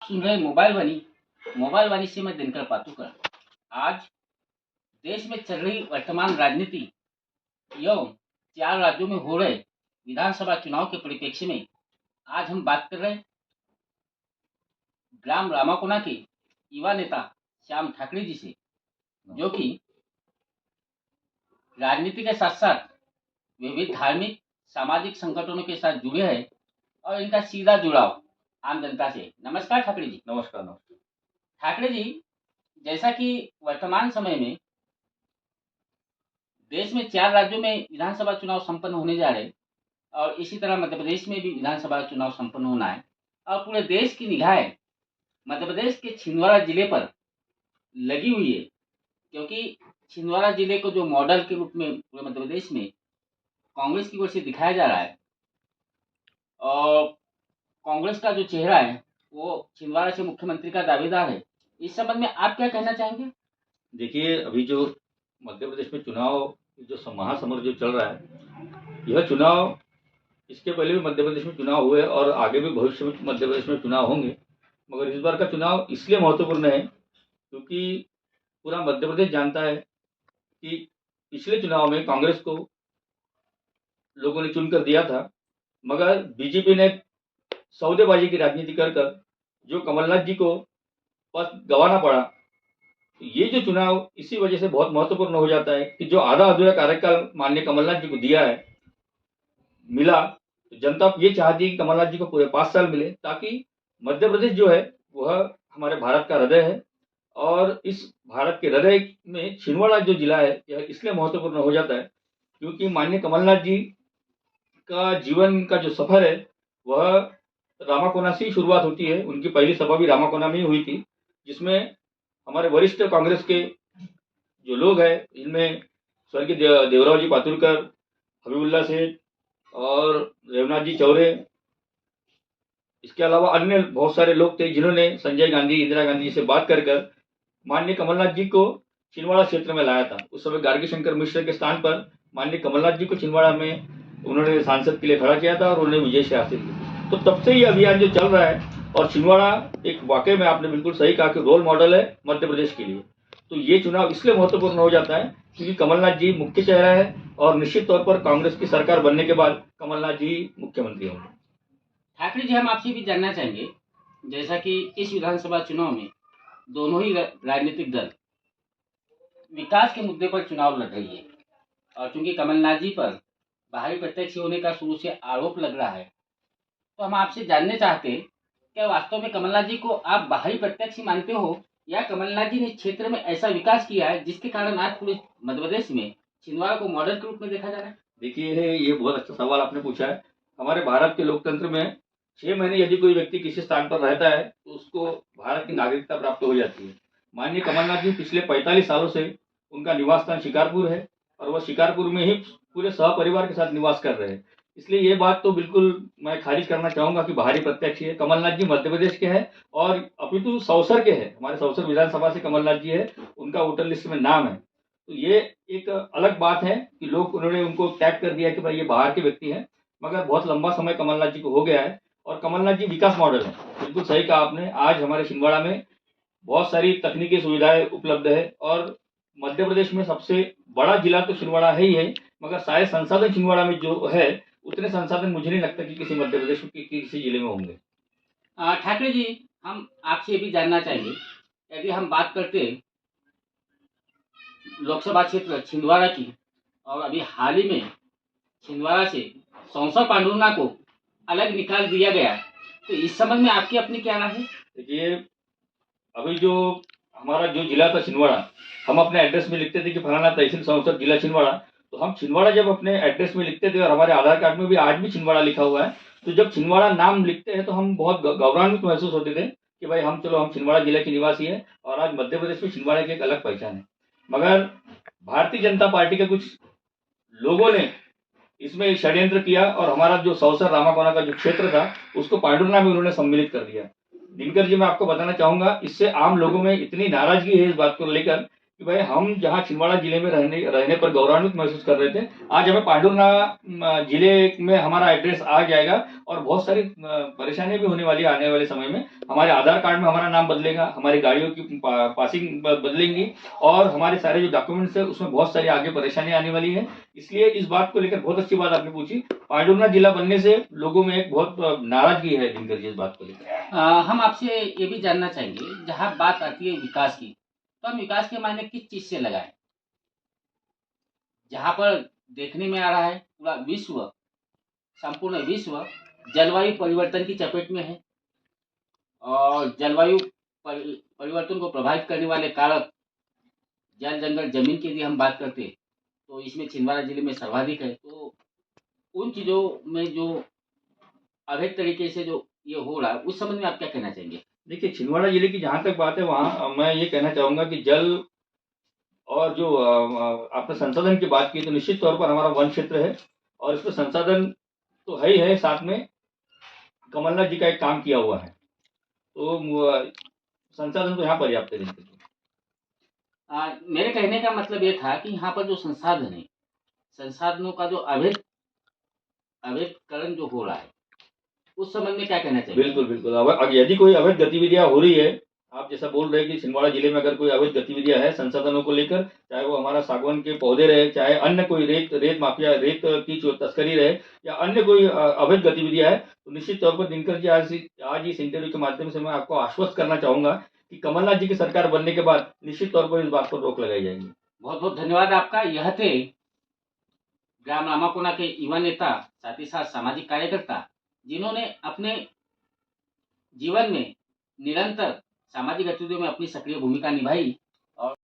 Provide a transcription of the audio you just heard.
सुन रहे मोबाइल वाणी से मैं दिनकर पातुकर। आज देश में चल रही वर्तमान राजनीति एवं 4 राज्यों में हो रहे विधानसभा चुनाव के परिप्रेक्ष्य में आज हम बात कर रहे हैं ग्राम रामाकोना के युवा नेता श्याम ठाकरे जी से, जो कि राजनीति के साथ साथ विविध धार्मिक सामाजिक संगठनों के साथ जुड़े हैं और इनका सीधा जुड़ाव आम जनता से। नमस्कार ठाकरे जी। नमस्कार नमस्कार। ठाकरे जी, जैसा कि वर्तमान समय में देश में 4 राज्यों में विधानसभा चुनाव संपन्न होने जा रहे हैं और इसी तरह मध्य प्रदेश में भी विधानसभा चुनाव संपन्न होना है और पूरे देश की निगाहें मध्य प्रदेश के छिंदवाड़ा जिले पर लगी हुई है, क्योंकि छिंदवाड़ा जिले को जो मॉडल के रूप में पूरे मध्य प्रदेश में कांग्रेस की ओर से दिखाया जा रहा है और कांग्रेस का जो चेहरा है वो छिंदवाड़ा से मुख्यमंत्री का दावेदार है। इस संबंध में आप क्या कहना चाहेंगे? देखिए, अभी जो मध्य प्रदेश में चुनाव जो महासमर जो चल रहा है, यह चुनाव इसके पहले भी मध्य प्रदेश में चुनाव हुए और आगे भी भविष्य में मध्य प्रदेश में चुनाव होंगे। मगर इस बार का चुनाव इसलिए महत्वपूर्ण है क्योंकि पूरा मध्य प्रदेश जानता है कि पिछले चुनाव में कांग्रेस को लोगों ने चुनकर दिया था, मगर बीजेपी ने सौदेबाजी की राजनीति कर जो कमलनाथ जी को पद गंवाना पड़ा। तो ये जो चुनाव इसी वजह से बहुत महत्वपूर्ण हो जाता है कि जो आधा अधूरा कार्यकाल माननीय कमलनाथ जी को दिया है मिला, तो जनता ये चाहती है कि कमलनाथ जी को पूरे 5 साल मिले, ताकि मध्य प्रदेश जो है वह हमारे भारत का हृदय है और इस भारत के हृदय में छिंदवाड़ा जो जिला है यह इसलिए महत्वपूर्ण हो जाता है क्योंकि माननीय कमलनाथ जी का जीवन का जो सफर है वह रामाकोना से ही शुरुआत होती है। उनकी पहली सभा भी रामाकोना में ही हुई थी, जिसमें हमारे वरिष्ठ कांग्रेस के जो लोग हैं, इनमें स्वर्गीय देवराव जी पातुरकर, हबीबुल्ला सेठ और रेवनाथ जी चौरे, इसके अलावा अन्य बहुत सारे लोग थे जिन्होंने संजय गांधी, इंदिरा गांधी से बात कर माननीय कमलनाथ जी को छिंदवाड़ा क्षेत्र में लाया था। उस समय गार्गी शंकर मिश्र के स्थान पर माननीय कमलनाथ जी को छिंदवाड़ा में उन्होंने सांसद के लिए खड़ा किया था और उन्होंने विजय से हासिल की। तो तब से ये अभियान जो चल रहा है और छिंदवाड़ा एक वाकई में आपने बिल्कुल सही कहा कि रोल मॉडल है मध्य प्रदेश के लिए। तो ये चुनाव इसलिए महत्वपूर्ण हो जाता है क्योंकि कमलनाथ जी मुख्य चेहरा है और निश्चित तौर पर कांग्रेस की सरकार बनने के बाद कमलनाथ जी मुख्यमंत्री होंगे। ठाकरे जी, हम आपसे भी जानना चाहेंगे, जैसा कि इस विधानसभा चुनाव में दोनों ही राजनीतिक दल विकास के मुद्दे पर चुनाव लड़ रही है और चूंकि कमलनाथ जी पर बाहरी प्रत्यक्ष होने का शुरू से आरोप लग रहा है, तो हम आपसे जानने चाहते हैं क्या वास्तव में कमलनाथ जी को आप बाहरी प्रत्यक्ष मानते हो या कमलनाथ जी ने क्षेत्र में ऐसा विकास किया है जिसके कारण आज पूरे मध्य प्रदेश में छिंदवाड़ा को मॉडल के रूप में देखा जा रहा है? देखिए, ये बहुत अच्छा सवाल आपने पूछा है। हमारे भारत के लोकतंत्र में 6 महीने यदि कोई व्यक्ति किसी स्थान पर रहता है तो उसको भारत की नागरिकता प्राप्त हो जाती है। माननीय कमलनाथ जी पिछले 45 सालों से उनका निवास स्थान शिकारपुर है और वह शिकारपुर में ही पूरे सहपरिवार के साथ निवास कर रहे हैं। इसलिए ये बात तो बिल्कुल मैं खारिज करना चाहूंगा कि बाहरी प्रत्यक्ष है। कमलनाथ जी मध्य प्रदेश के हैं और अपितु सौसर के हैं, हमारे सौसर विधानसभा से कमलनाथ जी है, उनका वोटर लिस्ट में नाम है। तो ये एक अलग बात है कि लोग उन्होंने उनको टैग कर दिया कि भाई ये बाहर के व्यक्ति हैं, मगर बहुत लंबा समय कमलनाथ जी को हो गया है और कमलनाथ जी विकास मॉडल है। बिल्कुल सही कहा आपने। आज हमारे छिंदवाड़ा में बहुत सारी तकनीकी सुविधाएं उपलब्ध है और मध्य प्रदेश में सबसे बड़ा जिला तो छिंदवाड़ा है ही है, मगर सारे संसाधन छिंदवाड़ा में जो है उतने संसाधन मुझे नहीं लगता कि किसी मध्य प्रदेश के किसी जिले में होंगे। ठाकरे जी, हम आपसे ये भी जानना चाहेंगे, यदि हम बात करते हैं लोकसभा क्षेत्र छिंदवाड़ा की और अभी हाल ही में छिंदवाड़ा से सौंसर पांडुरंगा को अलग निकाल दिया गया, तो इस संबंध में आपकी अपनी क्या राय है? देखिए, अभी जो हमारा जो जिला था छिंदवाड़ा, हम अपने एड्रेस में लिखते थे कि फलाना तहसील सौंसर जिला छिंदवाड़ा। तो हम छिंदवाड़ा जब अपने एड्रेस में लिखते थे और हमारे आधार कार्ड में भी आज भी छिंदवाड़ा लिखा हुआ है, तो जब छिंदवाड़ा नाम लिखते हैं तो हम बहुत गौरवान्वित महसूस होते थे कि भाई हम छिंदवाड़ा जिले के निवासी हैं और आज मध्य प्रदेश में छिंदवाड़ा की एक अलग पहचान है। मगर भारतीय जनता पार्टी के कुछ लोगों ने इसमें षड्यंत्र किया और हमारा जो सौसर रामाकोना का जो क्षेत्र था उसको पांडुरंगा में उन्होंने सम्मिलित कर दिया। दिनकर जी, मैं आपको बताना चाहूंगा, इससे आम लोगों में इतनी नाराजगी है इस बात को लेकर कि भाई हम जहाँ छिंदवाड़ा जिले में रहने पर गौरवान्वित महसूस कर रहे थे, आज हमें पांडुरना जिले में हमारा एड्रेस आ जाएगा और बहुत सारी परेशानियां भी होने वाली है आने वाले समय में। हमारे आधार कार्ड में हमारा नाम बदलेगा, हमारी गाड़ियों की पासिंग बदलेंगी और हमारे सारे जो डॉक्यूमेंट्स है उसमें बहुत सारी आगे परेशानियां आने वाली है। इसलिए इस बात को लेकर बहुत अच्छी बात आपने पूछी। पांडुरना जिला बनने से लोगों में एक बहुत नाराजगी है दिनकर जी इस बात को लेकर। हम आपसे ये भी जानना चाहेंगे, जहाँ बात आती है विकास की, तो हम विकास के मायने किस चीज से लगाएं? जहाँ पर देखने में आ रहा है पूरा विश्व, संपूर्ण विश्व जलवायु परिवर्तन की चपेट में है और जलवायु परिवर्तन को प्रभावित करने वाले कारक जल जंगल जमीन की यदि हम बात करते हैं, तो इसमें छिंदवाड़ा जिले में सर्वाधिक है। तो उन चीजों में जो अवैध तरीके से जो ये हो रहा है, उस संबंध में आप क्या कहना चाहेंगे? देखिए, छिंदवाड़ा जिले की जहाँ तक बात है वहाँ मैं ये कहना चाहूँगा कि जल और जो आपने संसाधन की बात की तो निश्चित तौर पर हमारा वन क्षेत्र है और इसमें संसाधन तो है ही है, साथ में कमलनाथ जी का एक काम किया हुआ है, तो संसाधन तो यहाँ पर्याप्त है। मेरे कहने का मतलब ये था कि यहाँ पर जो संसाधन है, संसाधनों का जो अवैधकरण जो हो रहा है, उस संबंध में क्या कहना चाहिए? बिल्कुल बिल्कुल। यदि कोई अवैध गतिविधियां हो रही है, आप जैसा बोल रहे हैं कि छिंदवाड़ा जिले में अगर कोई अवैध गतिविधियां है संसाधनों को लेकर, चाहे वो हमारा सागवान के पौधे रहे, चाहे अन्य कोई रेत माफिया, रेत की जो तस्करी रहे या अन्य कोई अवैध गतिविधियां है, तो निश्चित तौर पर दिनकर जी आज इस इंटरव्यू के माध्यम से मैं आपको आश्वस्त करना चाहूंगा कि कमलनाथ जी की सरकार बनने के बाद निश्चित तौर पर इस बात पर रोक लगाई जाएगी। बहुत बहुत धन्यवाद आपका। यह थे ग्राम रामाकोना के युवा नेता, साथ ही साथ सामाजिक कार्यकर्ता, जिन्होंने अपने जीवन में निरंतर सामाजिक गतिविधियों में अपनी सक्रिय भूमिका निभाई